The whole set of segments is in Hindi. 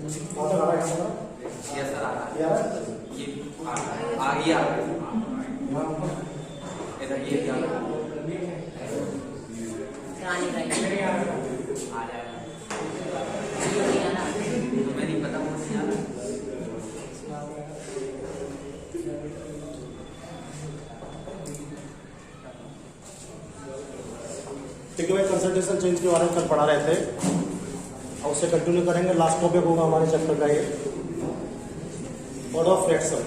कहाँ तक आ रहा है कैमरा? ये सर आ रहा है। ये आ रहा है? ये आगे आ रहा है। इधर ये भी आ रहा है। आ जाएगा। तुम्हें नहीं पता मुझे आ रहा है। ठीक है भाई, कंसंट्रेशन चेंज के बारे में कल पढ़ा रहे थे और उससे कंटिन्यू करेंगे। लास्ट टॉपिक होगा हमारे चैप्टर का ये ऑर्डर ऑफ फ्रैक्शन।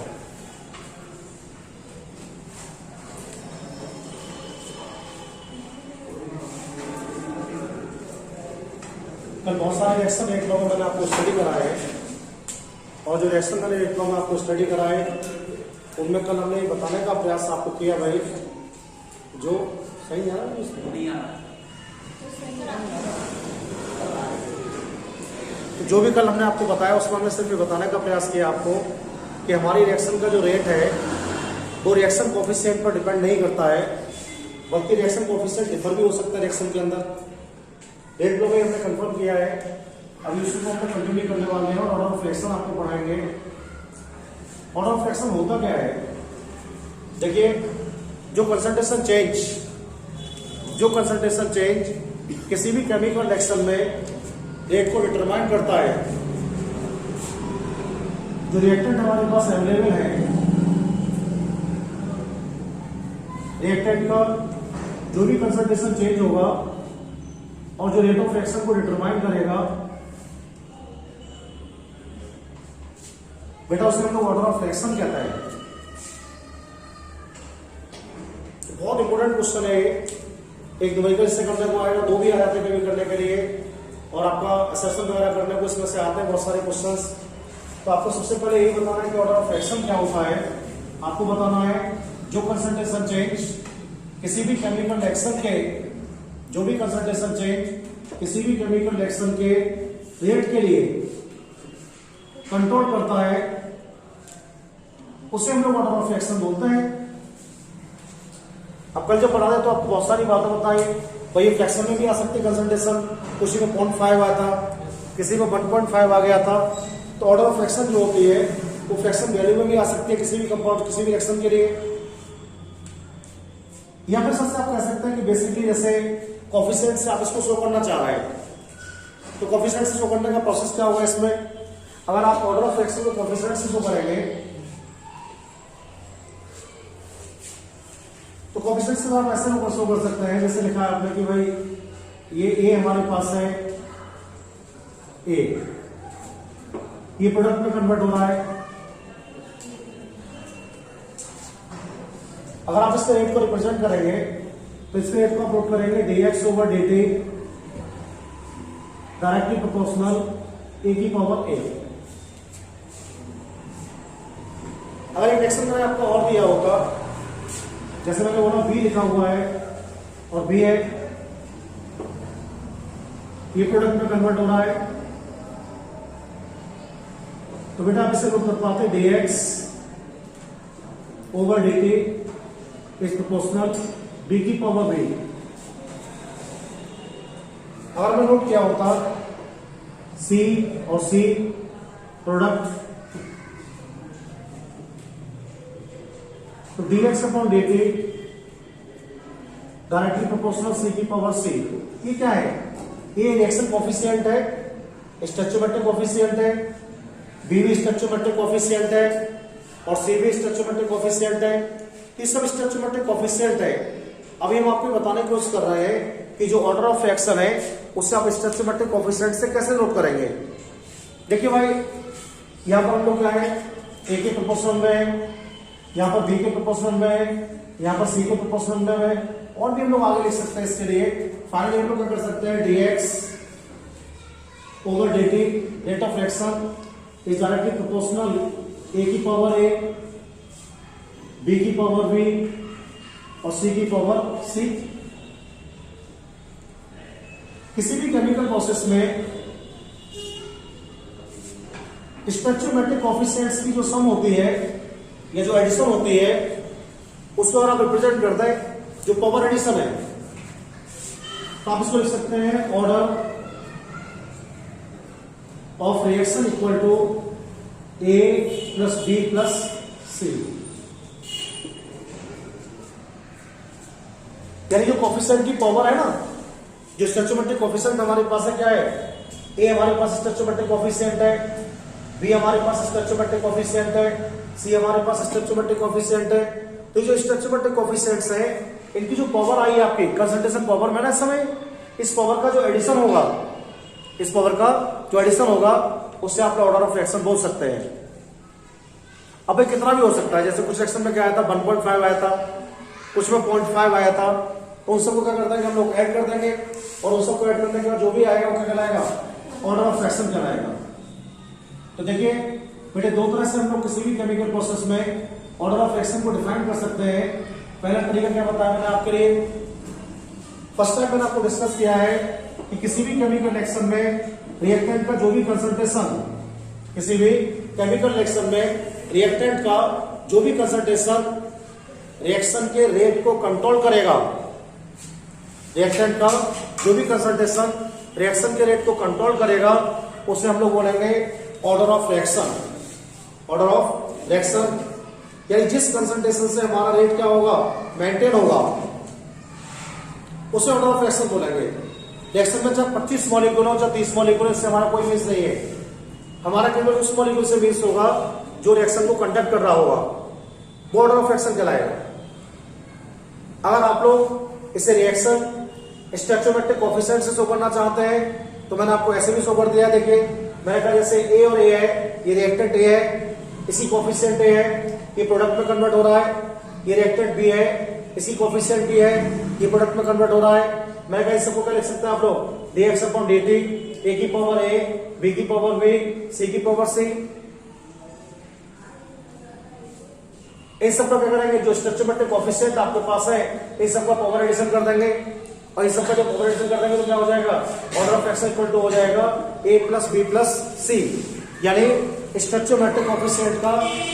कल बहुत सारे रिएक्शन एक में मैंने आपको स्टडी कराए और जो रिएक्शन मैंने एक में आपको स्टडी कराए उनमें कल हमने ये बताने का प्रयास आपको किया भाई जो सही है ना नहीं आ रहा है। तो जो भी कल हमने आपको बताया उसमें हमने सिर्फ ये बताने का प्रयास किया आपको कि हमारी रिएक्शन का जो रेट है वो रिएक्शन कोफिशिएंट पर डिपेंड नहीं करता है, बल्कि रिएक्शन कोफिशिएंट डिफर भी हो सकता है रिएक्शन के अंदर। रेट लो में हमने कंफर्म किया है। अभी इसी को हम कंटिन्यू करने वाले हैं और ऑर्डर ऑफ फ्रैक्शन आपको पढ़ाएंगे। ऑर्डर ऑफ फ्रैक्शन होता क्या है? देखिए, जो कंसंट्रेशन चेंज किसी भी केमिकल रिएक्शन में रेट को डिटरमाइन करता है। जो रिएक्टेंट हमारे पास अवेलेबल है, रिएक्टेंट का जो भी कंसंट्रेशन चेंज होगा और जो रेट ऑफ रिएक्शन को डिटरमाइन करेगा बेटा उसे हम लोग ऑर्डर ऑफ फ्रैक्शन कहता है। बहुत इंपॉर्टेंट क्वेश्चन है ये। एक न्यूमेरिकल से करने को आएगा, दो भी आ जाते हैं करने के लिए और आपका असेसमेंट वगैरह करने को इसमें से आते हैं बहुत सारे क्वेश्चंस। तो आपको सबसे पहले यही बताना है कि ऑर्डर ऑफ फ्रैक्शन क्या होता है। आपको बताना है जो कंसंट्रेशन चेंज किसी भी केमिकल रिएक्शन के जो भी कंसंट्रेशन चेंज किसी भी केमिकल रिएक्शन के रेट के लिए कंट्रोल करता है उसे हम लोग ऑर्डर ऑफ फ्रैक्शन बोलते हैं। अब कल जब पढ़ा रहे तो आपको बहुत सारी बातें बताई भाई, फ्रैक्शन में भी आ सकती है कंसंट्रेशन, किसी में 0.5 आया था, किसी में 1.5 आ गया था। तो ऑर्डर ऑफ फ्रैक्शन जो होती है वो फ्रैक्शन वैल्यू में भी आ सकती है किसी भी कंपाउंड किसी भी रिएक्शन के लिए। या फिर सबसे आप कह सकते हैं कि बेसिकली जैसे कोफिशिएंट से आप इसको शो करना चाह रहे हैं तो कोफिशिएंट से शो करने का प्रोसेस क्या होगा इसमें? अगर आप ऑर्डर ऑफ फ्रैक्शन को कोफिशिएंट से शो करेंगे तो कोफिशिएंट से आप ऐसे शो कर सकते हैं जैसे लिखा है आपने कि भाई ये ए हमारे पास है, ए ये प्रोडक्ट में कन्वर्ट हो रहा है। अगर आप इसके रेट को रिप्रेजेंट करेंगे तो इसके रेट को आप प्लॉट करेंगे dx over dt directly proportional a की पावर a। अगर एक रिएक्शन में आपको और दिया होगा जैसे मैंने बोला b लिखा हुआ है और b है, ये प्रोडक्ट में कन्वर्ट हो रहा है तो बेटा आप इसे लोग कर पाते dx over dt is proportional b की पावर b। अगर मैं नोट किया होता c और c प्रोडक्ट तो dx upon dt directly proportional c की पावर c। ये क्या है? ये रिएक्शन कोफिशिएंट है, स्टोइचोमेट्रिक कोफिशिएंट है, b भी स्टोइचोमेट्रिक कोफिशिएंट है और c भी स्टोइचोमेट्रिक कोफिशिएंट है। ये सब स्टोइचोमेट्रिक कोफिशिएंट है। अभी हम आपको बताने की कोशिश कर रहे हैं कि जो ऑर्डर ऑफ फ्रैक्शन है उससे आप स्टोइचोमेट्रिक कोफिशिएंट से कैसे नोट करेंगे। देखिए भाई, यहां पर हम लोग क्या है, a के प्रोपोर्शनल में है, यहां पर b के प्रोपोर्शनल में है, यहां पर c के प्रोपोर्शनल में है और भी हम लोग आगे लिख सकते हैं। इसके लिए फाइनली हम लोग क्या कर सकते हैं, dx over dt rate of fraction is directly proportional a की पावर a b की पावर b और c की पावर c। किसी भी केमिकल प्रोसेस में स्टोइचोमेट्रिक कोफिशिएंट्स की जो सम होती है या जो एडिशन होती है उसको अगर आप रिप्रेजेंट करते हैं जो पावर एडिशन है तो आप इसको लिख सकते हैं order of reaction equal to A plus B plus सी। यानी जो कोफिशिएंट की पावर है ना, जो स्टोइचोमेट्रिक कोफिशिएंट हमारे पास है क्या है, ए हमारे पास स्टोइचोमेट्रिक कोफिशिएंट है, बी हमारे पास स्टोइचोमेट्रिक कोफिशिएंट है, सी हमारे पास स्टोइचोमेट्रिक कोफिशिएंट है। तो जो स्टोइचोमेट्रिक कोफिशिएंट्स हैं इनकी जो पावर आई है आपकी कंसंट्रेशन पावर में ना, इस समय इस पावर का जो एडिशन होगा, इस पावर का जो एडिशन होगा उससे आप ऑर्डर ऑफ रिएक्शन बोल सकते हैं। अब कितना भी हो सकता है, जैसे कुछ रिएक्शन में क्या आया था 1.5 आया था, कुछ में 0.5 आया था, तो उन सबको क्या करते हैं कि हम लोग ऐड कर देंगे और उन सबको ऐड करने के बाद जो भी आएगा वो क्या कहलाएगा, ऑर्डर ऑफ रिएक्शन कहलाएगा। तो देखिए बेटे दो तरह से हम लोग किसी भी केमिकल प्रोसेस में ऑर्डर ऑफ रिएक्शन को डिफाइन कर सकते हैं। पहला तरीका क्या बताया मैंने आपके लिए, फर्स्ट टाइम मैंने आपको डिस्कस किया है कि किसी भी केमिकल रिएक्शन में रिएक्टेंट का जो भी कंसंट्रेशन, किसी भी केमिकल रिएक्शन में रिएक्टेंट का जो भी कंसंट्रेशन रिएक्शन के रेट को कंट्रोल करेगा, रिएक्टेंट का जो भी कंसंट्रेशन रिएक्शन के रेट को कंट्रोल करेगा, उसे हम लोग बोलेंगे order of reaction. Order of reaction यानी जिस कंसंट्रेशन से हमारा रेट क्या होगा, मेंटेन होगा, उसे ऑर्डर ऑफ रिएक्शन बोलेंगे। रिएक्शन में चाहे 25 मॉलिक्यूल हो चाहे 30 मॉलिक्यूल, इससे हमारा कोई मीन्स नहीं है। हमारा केवल उस मॉलिक्यूल से मीन्स होगा जो रिएक्शन को कंडक्ट कर रहा होगा, वो ऑर्डर ऑफ रिएक्शन कहलाएगा। अगर आप लोग इसे रिएक्शन स्टोइचोमेट्रिक कोफिशिएंट से शो करना चाहते हैं तो मैंने आपको ऐसे भी शो कर दिया। देखिए मैंने कहा जैसे ए और ए है, ये रिएक्टेंट ए है, इसी कोफिशिएंट ए है, ये प्रोडक्ट में कन्वर्ट हो रहा है, ये रिएक्टेंट बी है, इसी कोफिशिएंट बी है, ये प्रोडक्ट में कन्वर्ट हो रहा है। मैंने कहा इस सबको क्या लिख सकते हैं आप लोग, dx अपॉन dt, ए की पावर ए, बी की पावर बी, सी की पावर सी। इन सब का क्या करेंगे, जो स्टोइचोमेट्रिक कोफिशिएंट आपके पास है इन सबका पावर एडिशन कर देंगे, और इन सबका जब पावर एडिशन कर देंगे तो क्या हो जाएगा, order of reaction equal to हो जाएगा ए प्लस बी प्लस सी। यानी स्टोइचोमेट्रिक कोफिशिएंट का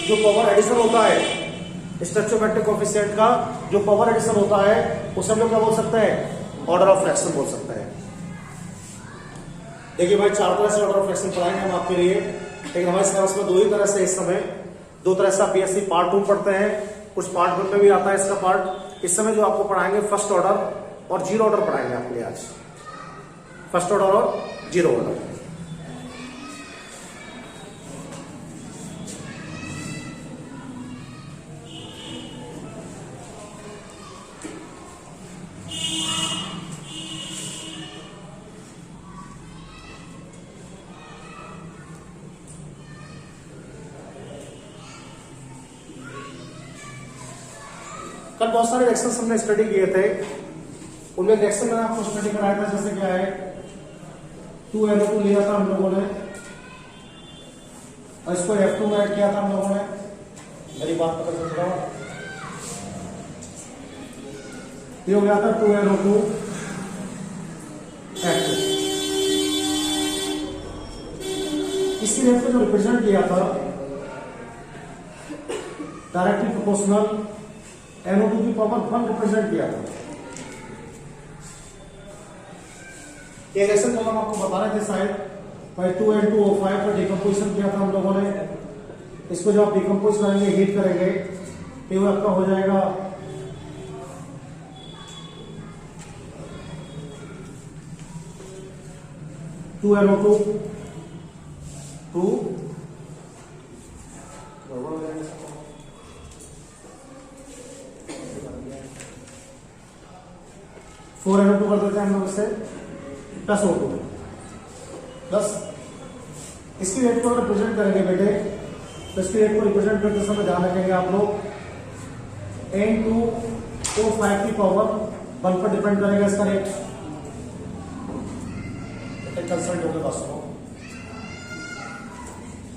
जो पावर एडिशन होता है, स्टोइचोमेट्रिक कोफिशिएंट का जो पावर एडिशन होता है उसे हम लोग क्या बोल सकते हैं, ऑर्डर ऑफ रिएक्शन बोल सकते हैं। देखिए भाई चार तरह से ऑर्डर ऑफ रिएक्शन पढ़ाएंगे हम आपके लिए, लेकिन हमारे सिलेबस में दो ही तरह से इस समय, दो तरह से आप पीएससी पार्ट 2 पढ़ते हैं, कुछ पार्ट 1 में भी आता है इसका पार्ट। इस समय जो आपको पढ़ाएंगे फर्स्ट ऑर्डर और जीरो ऑर्डर पढ़ाएंगे आपके लिए आज, फर्स्ट ऑर्डर और जीरो ऑर्डर। कल बहुत सारे रिएक्शंस हमने स्टडी किए थे, उनमें रिएक्शन मैंने आपको स्टडी कराया था, जैसे क्या है 2NO2 लिया था हम लोगों ने और इसको F2 में ऐड किया था हम लोगों ने। मेरी बात पता चल रहा है, ये हो गया था 2NO2 F2। इसकी रेट को जो रिप्रेजेंट किया था डायरेक्टली प्रोपोर्शनल NO2 की पावर 1 रिप्रेजेंट किया था। ये रिएक्शन को हम आपको बता रहे थे शायद भाई 2N2O5 का डिकम्पोजिशन किया था हम लोगों ने। इसको जब आप डिकम्पोज करेंगे, हीट करेंगे, तो ये आपका हो जाएगा NO2 4NO2 कर देते हैं हम लोग इससे प्लस O2 प्लस। इसकी रेट को रिप्रेजेंट करेंगे बेटे, तो इसकी रेट को रिप्रेजेंट करते समय ध्यान रखेंगे आप लोग N2O5 की पावर 1 पर डिपेंड करेगा इसका रेट। कंसल्ट होगा दोस्तों,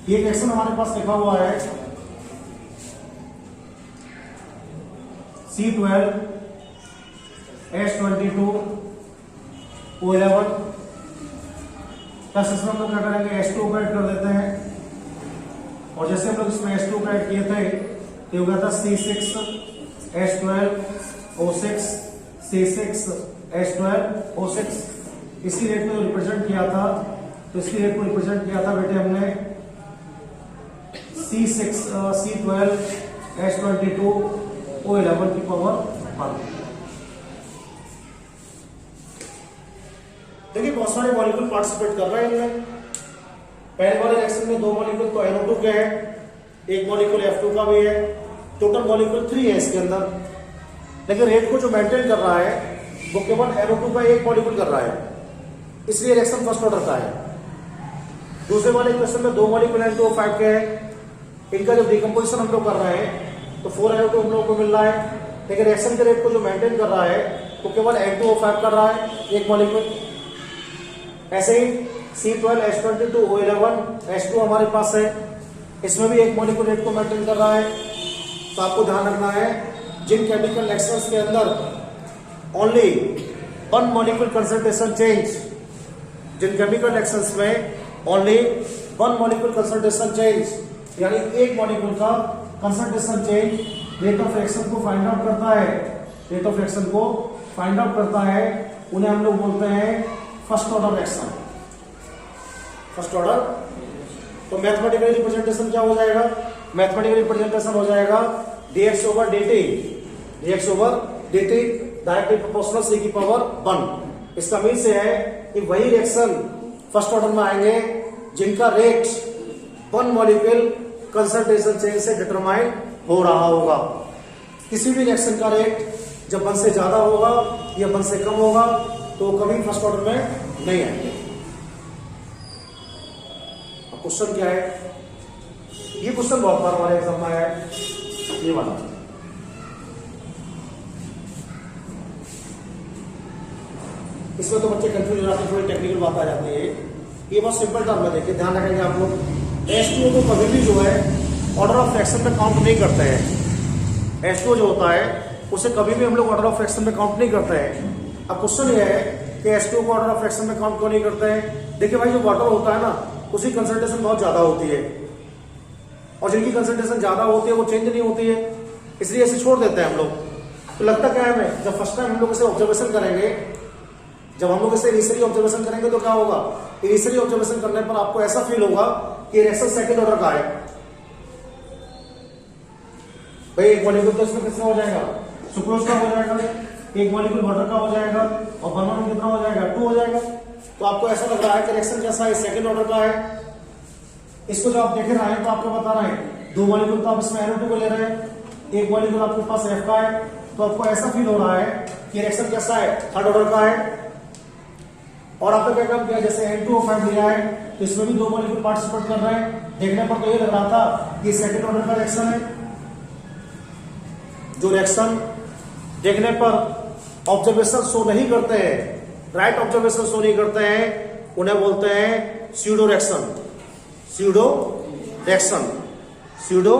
ये रिएक्शन हमारे पास लिखा हुआ है C12 H22 O11 प्लस इसमें हम लोग क्या करेंगे H2 को ऐड कर देते हैं, और जैसे हम लोग इसमें H2 को ऐड किए थे तो हो गया था C6 H12 O6 C6 H12 O6। इसी रेट को रिप्रेजेंट किया था तो इसकी रेट को रिप्रेजेंट किया था बेटे हमने C12H22O11 की पावर 1। देखिए बहुत सारे मॉलिक्यूल पार्टिसिपेट कर रहे हैं इनमें। पहले वाले रिएक्शन में 2 मॉलिक्यूल तो NO2 के हैं, एक मॉलिक्यूल F2 का भी है, टोटल मॉलिक्यूल 3 है इसके अंदर। लेकिन रेट को जो मेंटेन कर रहा है वो केवल NO2 का एक मॉलिक्यूल कर रहा है, इसलिए रिएक्शन फर्स्ट ऑर्डर का है। दूसरे वाले क्वेश्चन में 2 मॉलिक्यूल N2O5 के हैं, इनका जो डिकम्पोजिशन हम लोग कर रहे हैं तो 4 NO2 हम लोग को मिल रहा है, लेकिन रिएक्शन के रेट को जो मेंटेन कर रहा है वो केवल N2O5 कर रहा है, एक मॉलिक्यूल। ऐसे ही C12H22O11 H2 हमारे पास है, इसमें भी एक मॉलिक्यूल रेट को मेंटेन कर रहा है। तो आपको ध्यान रखना है जिन केमिकल रिएक्शंस के अंदर ओनली 1 मॉलिक्यूल कंसंट्रेशन चेंज, जिन केमिकल रिएक्शंस में ओनली 1 मॉलिक्यूल कंसंट्रेशन चेंज यानी एक मॉलिक्यूल का concentration change rate of reaction को फाइंड आउट करता है, रेट ऑफ रिएक्शन को फाइंड आउट करता है, उन्हें हम लोग बोलते हैं first order reaction. First order. तो मैथमेटिकल रिप्रेजेंटेशन क्या हो जाएगा? मैथमेटिकल रिप्रेजेंटेशन हो जाएगा dx/dt, dx/dt directly proportional c की पावर 1। इसका मीन से है कि वही रिएक्शन फर्स्ट ऑर्डर में आएंगे जिनका रेट 1 मॉलिक्यूल कंसंट्रेशन चेंज से डिटरमाइन हो रहा होगा। किसी भी रिएक्शन का रेट जब 1 से ज्यादा होगा या 1 से कम होगा तो कभी फर्स्ट ऑर्डर में नहीं आएंगे। अब क्वेश्चन क्या है? ये क्वेश्चन बहुत बार हमारे एग्जाम में आया है, ये वाला। इसमें तो बच्चे कंफ्यूज हो जाते हैं, थोड़ी टेक्निकल बात आ जाती है। ये बहुत सिंपल टर्म में देखिए, ध्यान रखेंगे आप लोग। H2O को कभी भी जो है ऑर्डर ऑफ फ्रैक्शन में काउंट नहीं करते हैं। H2O जो होता है उसे कभी भी हम लोग ऑर्डर ऑफ फ्रैक्शन में काउंट नहीं करते हैं। अब क्वेश्चन ये है कि H2O को ऑर्डर ऑफ फ्रैक्शन में काउंट क्यों नहीं करते हैं? देखिए भाई, जो वाटर होता है ना उसकी कंसंट्रेशन बहुत ज्यादा होती है, और जिनकी कंसंट्रेशन ज्यादा होती है वो चेंज नहीं होती है, इसलिए इसे छोड़ देते हैं हम लोग। तो लगता क्या है हमें, जब फर्स्ट टाइम हम लोग इसे ऑब्जर्वेशन करेंगे, जब हम लोग इसे इनिशियली ऑब्जर्वेशन करेंगे तो क्या होगा? इनिशियली ऑब्जर्वेशन करने पर आपको ऐसा फील होगा कि रिएक्शन सेकंड ऑर्डर का है। भाई एक मॉलिक्यूल तो इसमें कितना हो जाएगा? सुक्रोज का हो जाएगा, एक मॉलिक्यूल वाटर का हो जाएगा, और वन में कितना हो जाएगा? 2 हो जाएगा। तो आपको ऐसा लग रहा है कि रिएक्शन कैसा है? सेकंड ऑर्डर का है। इसको जो आप देख रहे हैं तो आपको बता रहे हैं 2 मॉलिक्यूल तो आप इसमें NO2 को ले रहे हैं, एक मॉलिक्यूल आपके पास F का है, तो आपको ऐसा फील हो रहा है कि रिएक्शन कैसा है? थर्ड ऑर्डर का है। और आपने क्या काम किया? जैसे N2O5 लिया है तो इसमें भी 2 मॉलिक्यूल पार्टिसिपेट कर रहे हैं। देखने पर तो ये लग रहा था कि सेकंड ऑर्डर का रिएक्शन है। जो रिएक्शन देखने पर ऑब्जर्वेशन शो नहीं करते हैं, राइट ऑब्जर्वेशन शो नहीं करते हैं, उन्हें बोलते हैं pseudo reaction. Pseudo reaction, pseudo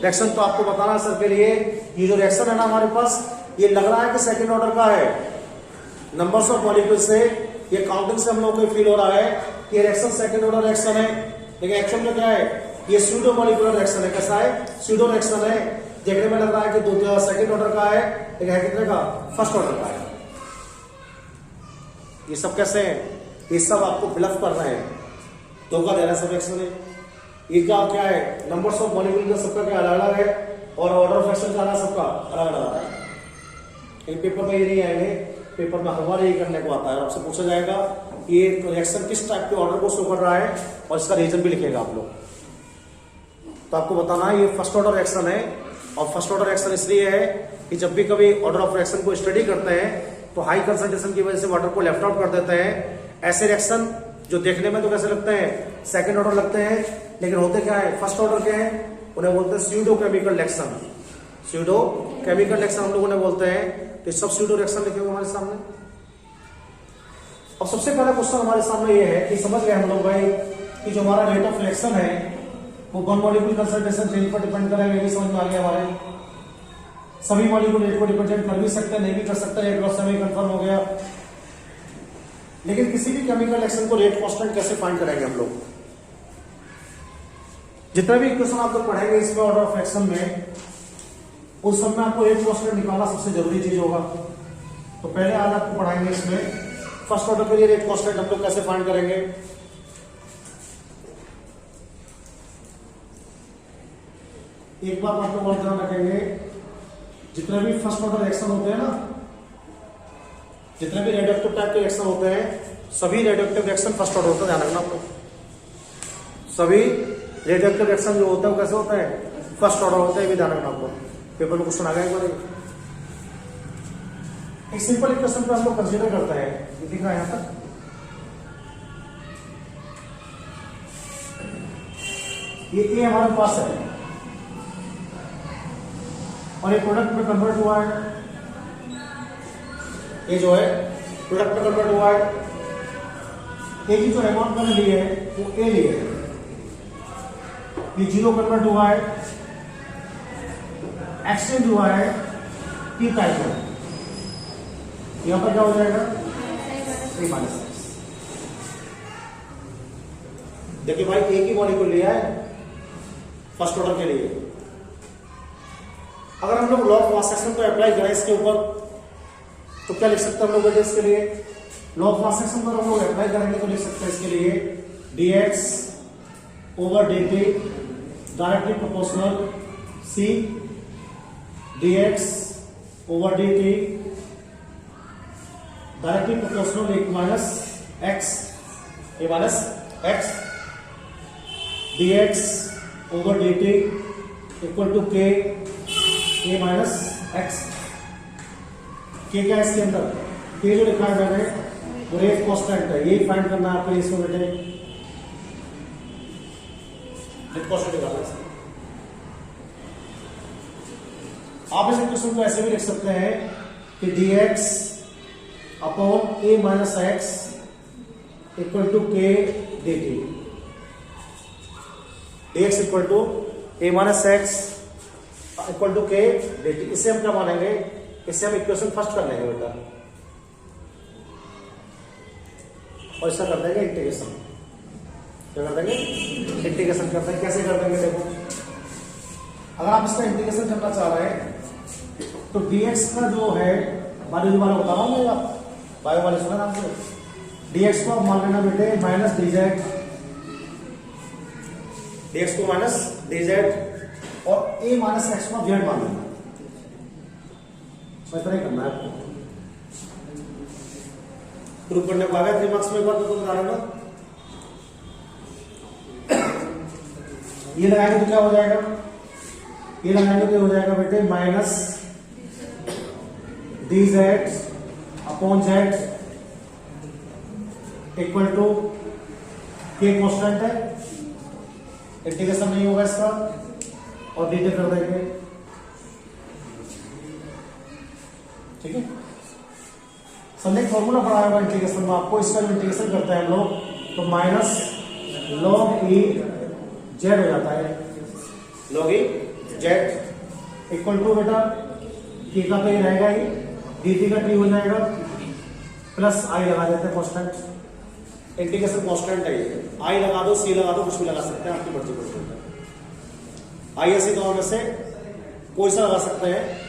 reaction. तो आपको बताना सर के लिए, ये जो रिएक्शन है ना हमारे पास, ये लग रहा है कि सेकंड ऑर्डर का है। नंबर्स ऑफ मॉलिक्यूल से, ये काउंटिंग से हम लोग को फील हो रहा है कि रिएक्शन सेकंड ऑर्डर रिएक्शन है, लेकिन एक्चुअल में क्या है? ये स्यूडो मॉलिक्यूलर रिएक्शन है। कैसा है? स्यूडो रिएक्शन है। देखने में लग रहा है कि सेकंड ऑर्डर का है, लेकिन है कितने का? फर्स्ट ऑर्डर का है। ये सब कैसे है? ये सब आपको ब्लफ कर रहे हैं, धोखा दे रहा है सब रिएक्शन है। ये क्या है? नंबर्स ऑफ मॉलिक्यूल का सबका क्या अलग अलग है, और ऑर्डर ऑफ रिएक्शन का सबका अलग अलग है। इन पेपर में ये नहीं आएंगे, पेपर में हमारे ये करने को आता है। आपसे पूछा जाएगा ये रिएक्शन किस टाइप के ऑर्डर को शो कर रहा है, और इसका रीजन भी लिखेगा आप लोग। तो आपको बताना है ये फर्स्ट ऑर्डर रिएक्शन है, और फर्स्ट ऑर्डर रिएक्शन इसलिए है कि जब भी कभी ऑर्डर ऑफ रिएक्शन को स्टडी करते हैं तो हाई कंसंट्रेशन की वजह से वाटर को लेफ्ट आउट कर देते हैं। ऐसे रिएक्शन जो देखने में तो कैसे लगते हैं? सेकंड ऑर्डर लगते हैं, लेकिन होते क्या है? फर्स्ट ऑर्डर के हैं। उन्हें बोलते हैं pseudo chemical reaction. Pseudo chemical reaction हम लोग उन्हें बोलते हैं। तो सब स्यूडो रिएक्शन लिखे हुए हमारे सामने। अब सबसे पहला क्वेश्चन हमारे सामने ये है कि समझ गए हम लोग भाई कि जो हमारा रेट ऑफ रिएक्शन है वो 1 मॉलिक्यूल कंसंट्रेशन चेंज पर डिपेंड करेगा। ये भी समझ में आ गया हमारे। सभी मॉलिक्यूल रेट को रिप्रेजेंट कर भी सकते हैं, नहीं भी कर सकते हैं, एक समय कंफर्म हो गया। लेकिन किसी भी केमिकल रिएक्शन को रेट कांस्टेंट कैसे फाइंड करेंगे हम लोग? जितना भी इक्वेशन आप लोग पढ़ेंगे इसमें ऑर्डर ऑफ फ्रैक्शन में, उस सब में आपको रेट कांस्टेंट निकालना सबसे जरूरी चीज होगा। तो पहले आज आपको पढ़ाएंगे इसमें फर्स्ट ऑर्डर के लिए रेट कांस्टेंट हम लोग कैसे फाइंड करेंगे। एक बात आप लोग और ध्यान रखेंगे, जितने भी फर्स्ट ऑर्डर रिएक्शन होते हैं ना, जितने भी रेडियोएक्टिव टाइप के रिएक्शन होते हैं, सभी रेडियोएक्टिव रिएक्शन फर्स्ट ऑर्डर होता है, ध्यान रखना आप लोग। सभी रेडियोएक्टिव रिएक्शन जो होता है वो कैसे होता है, फर्स्ट ऑर्डर होता है, ये भी ध्यान रखना आपको। पेपर में क्वेश्चन आ गया एक बार। एक सिंपल इक्वेशन पे हम लोग कंसीडर करते हैं, ये दिख रहा है यहां तक। ये ए हमारे पास है और ये प्रोडक्ट में कन्वर्ट हुआ है, ये जो है प्रोडक्ट में कन्वर्ट हुआ है। ए की जो अमाउंट मैंने ली है वो ए ली है, ये 0 कन्वर्ट हुआ है, एक्सचेंज हुआ है पी टाइप में। यहां पर क्या हो जाएगा, ए माइनस एक्स। देखिए भाई ए की मॉलिक्यूल लिया है फर्स्ट ऑर्डर के लिए। अगर हम लोग लॉ ऑफ मास एक्शन को अप्लाई करें इसके ऊपर तो क्या लिख सकते हैं हम लोग बेटे इसके लिए, लॉ ऑफ मास एक्शन पर हम लोग अप्लाई करेंगे तो लिख सकते हैं इसके लिए dx over dt directly proportional c dx over dt directly proportional एक minus x, A minus x dx over dt equal to k A minus x. K क्या है इसके अंदर, के जो लिखा है मैंने वो रेट कांस्टेंट है, यही फाइंड करना है आपको इसमें बेटे, रेट कांस्टेंट निकालना है। आप इस इक्वेशन को ऐसे भी लिख सकते हैं कि dx upon a minus x equal to k dt, dx equal to a minus x equal to k dt। इसे हम क्या मानेंगे, इसे हम इक्वेशन फर्स्ट कर लेंगे बेटा और इसका कर देंगे इंटीग्रेशन। क्या कर देंगे, इंटीग्रेशन करते हैं। कैसे कर देंगे देखो, अगर आप इसका इंटीग्रेशन करना चाह रहे हैं तो dx का जो है बायो जो वाला बता रहा हूँ मैं, बायो वाले सुना नाम से, dx को आप मान लेना बेटे माइनस dz, dx को माइनस dz और a माइनस एक्स को जेड मान लेना। इतना ही करना है आपको। प्रूफ करने को आ गया 3 मार्क्स में, एक बार तो बता रहा ना। ये लगाएंगे तो क्या हो जाएगा, ये लगाएंगे तो हो जाएगा बेटे minus dz upon z equal to k constant है, इंटीग्रेशन नहीं होगा इसका और dt कर देंगे। ठीक है, हमने एक फॉर्मूला पढ़ाया होगा इंटीग्रेशन में आपको, इसका जो इंटीग्रेशन करते हैं हम लोग तो माइनस log e z हो जाता है, log e z equal to बेटा k का तो ये रहेगा ही, dt का t हो जाएगा प्लस i लगा देते हैं कांस्टेंट, इंटीग्रेशन कांस्टेंट है ये, i लगा दो c लगा दो कुछ भी लगा सकते हैं आपकी मर्जी पर, i ऐसी दोनों में से कोई सा लगा सकते हैं।